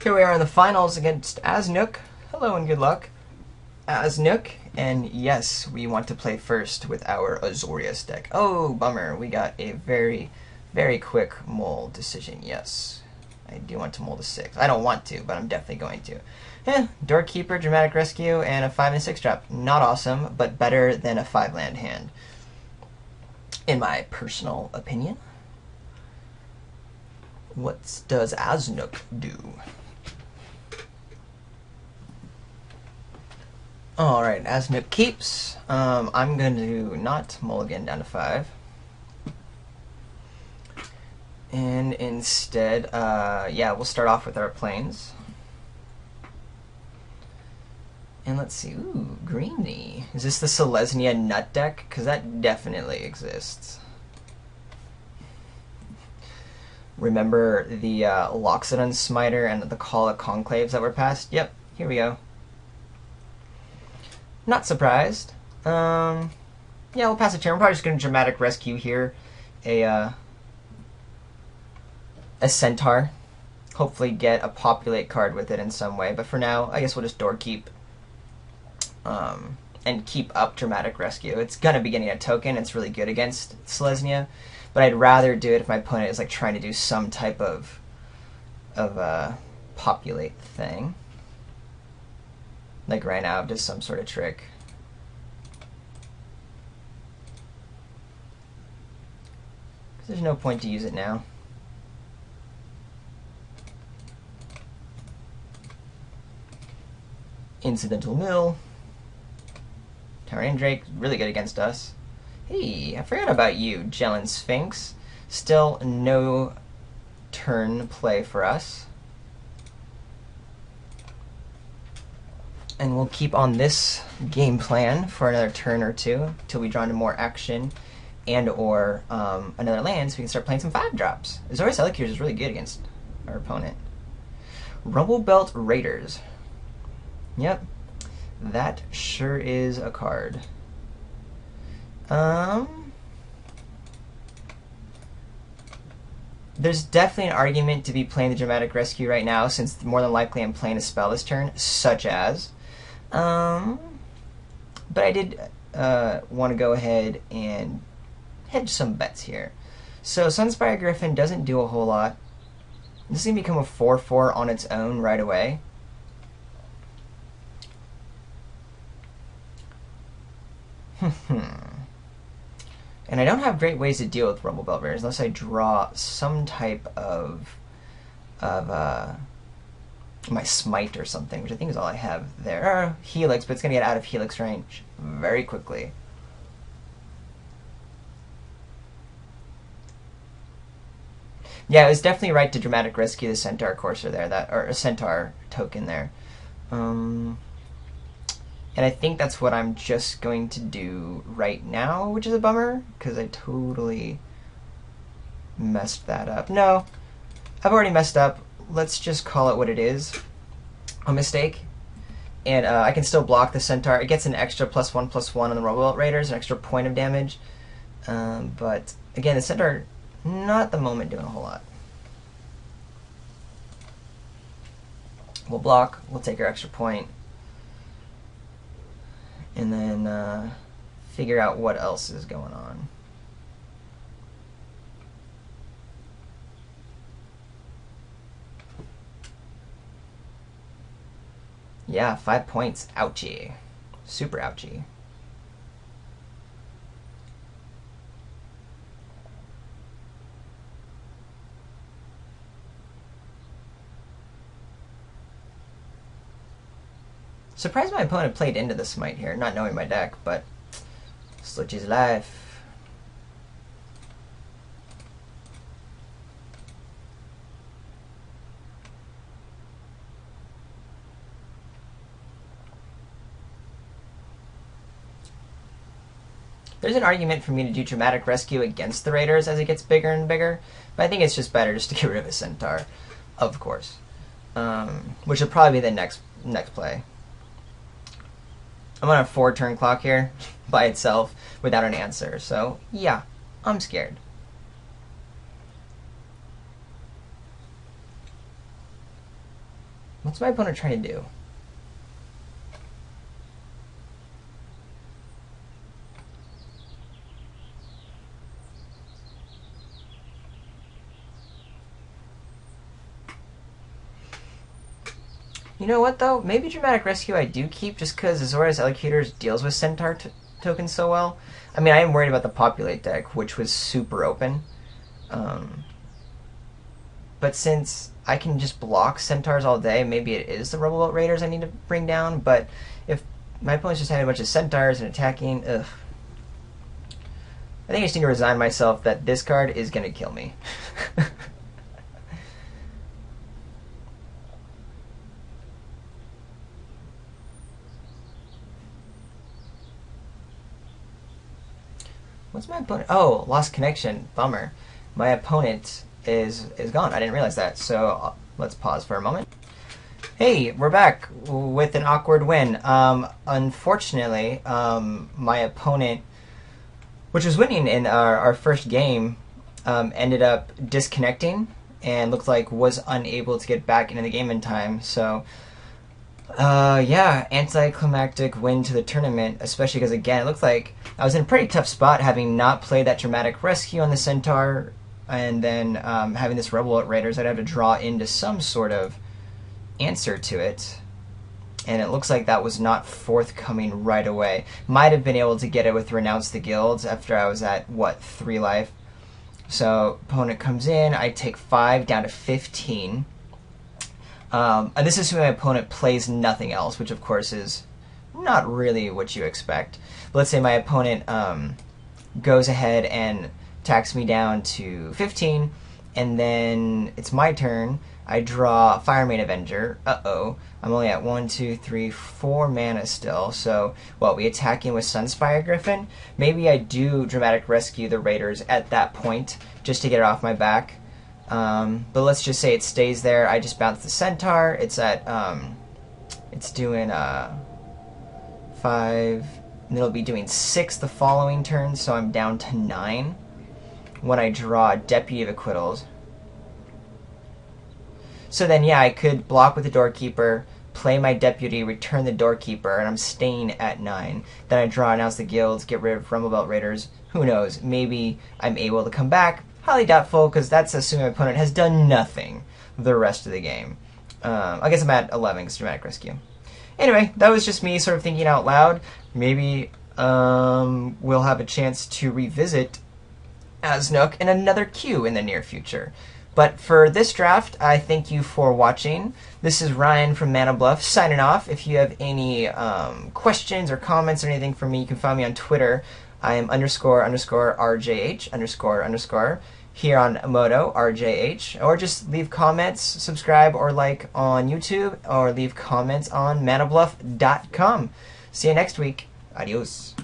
Here we are in the finals against Aznook. Hello and good luck, Aznook. And yes, we want to play first with our Azorius deck. Oh, bummer. We got a very, very quick mole decision. Yes, I do want to mold a 6. I don't want to, but I'm definitely going to. Doorkeeper, Dramatic Rescue, and a 5 and 6 drop. Not awesome, but better than a 5-land hand, in my personal opinion. What does Aznook do? Alright, Aznook keeps. I'm going to not mulligan down to 5. And instead, yeah, we'll start off with our planes. And let's see, ooh, greeny. Is this the Selesnya nut deck? Because that definitely exists. Remember the Loxodon Smiter and the Call of Conclaves that were passed? Yep, here we go. Not surprised. Yeah, we'll pass a turn. We're probably just going to Dramatic Rescue here a Centaur. Hopefully get a Populate card with it in some way. But for now, I guess we'll just Doorkeep. And keep up Dramatic Rescue. It's going to be getting a token. It's really good against Selesnya. But I'd rather do it if my opponent is like trying to do some type of Populate thing. Like right now, does some sort of trick. Because there's no point to use it now. Incidental Mill. Tyrant Drake, really good against us. Hey, I forgot about you, Jelen Sphinx. Still no turn play for us. And we'll keep on this game plan for another turn or two till we draw into more action and or another land so we can start playing some 5-drops. Azorius Elikurs is really good against our opponent. Rumblebelt Raiders. Yep. That sure is a card. There's definitely an argument to be playing the Dramatic Rescue right now, since more than likely I'm playing a spell this turn, such as. But I did want to go ahead and hedge some bets here. So Sunspire Griffin doesn't do a whole lot. This is going to become a 4/4 on its own right away. And I don't have great ways to deal with Rumblebelt Raiders unless I draw some type of my Smite or something, which I think is all I have there. Or Helix, but it's going to get out of Helix range very quickly. Yeah, it was definitely right to Dramatic Rescue the Centaur Courser there, or a Centaur token there. And I think that's what I'm just going to do right now, which is a bummer, because I totally messed that up. No, I've already messed up. Let's just call it what it is. A mistake. And I can still block the Centaur. It gets an extra +1/+1 on the Rumblebelt Raiders, an extra point of damage. But again, the Centaur, not at the moment doing a whole lot. We'll block, we'll take our extra point. And then figure out what else is going on. Yeah, 5 points. Ouchie. Super ouchie. Surprised my opponent played into the Smite here, not knowing my deck, but such is life. There's an argument for me to do Dramatic Rescue against the Raiders as it gets bigger and bigger, but I think it's just better just to get rid of a Centaur, of course. Which will probably be the next play. I'm on a 4-turn clock here by itself without an answer, so yeah, I'm scared. What's my opponent trying to do? You know what, though? Maybe Dramatic Rescue I do keep just because Azorius Allocators deals with Centaur tokens so well. I mean, I am worried about the Populate deck, which was super open. But since I can just block Centaurs all day, maybe it is the Rebel Boat Raiders I need to bring down. But if my opponent's just having a bunch of Centaurs and attacking, ugh. I think I just need to resign myself that this card is going to kill me. What's my opponent? Oh, lost connection. Bummer. My opponent is gone. I didn't realize that. So let's pause for a moment. Hey, we're back with an awkward win. Unfortunately, my opponent, which was winning in our first game, ended up disconnecting and looked like was unable to get back into the game in time. So yeah, anticlimactic win to the tournament, especially because, again, it looked like I was in a pretty tough spot having not played that Dramatic Rescue on the Centaur, and then having this Rebel Boat Raiders. I'd have to draw into some sort of answer to it, and it looks like that was not forthcoming right away. Might have been able to get it with Renounce the Guilds after I was at, what, 3 life. So, opponent comes in, I take 5 down to 15. And this is when my opponent plays nothing else, which of course is not really what you expect. But let's say my opponent goes ahead and attacks me down to 15, and then it's my turn. I draw Firemane Avenger. Uh-oh. I'm only at 1, 2, 3, 4 mana still. So, what, we attacking with Sunspire Griffin? Maybe I do Dramatic Rescue the Raiders at that point, just to get it off my back. But let's just say it stays there. I just bounce the Centaur. It's at, it's doing 5, and it'll be doing 6 the following turn, so I'm down to 9 when I draw Deputy of Acquittals. So then, yeah, I could block with the Doorkeeper, play my Deputy, return the Doorkeeper, and I'm staying at 9. Then I draw Announce the Guilds, get rid of Rumble Belt Raiders. Who knows? Maybe I'm able to come back. Highly doubtful, because that's assuming my opponent has done nothing the rest of the game. I guess I'm at 11 because Dramatic Rescue. Anyway, that was just me sort of thinking out loud. Maybe we'll have a chance to revisit Asnook in another queue in the near future. But for this draft, I thank you for watching. This is Ryan from Mana Bluff signing off. If you have any questions or comments or anything for me, you can find me on Twitter. I am __RJH___ here on Moto, RJH. Or just leave comments, subscribe, or like on YouTube, or leave comments on manabluff.com. See you next week. Adios.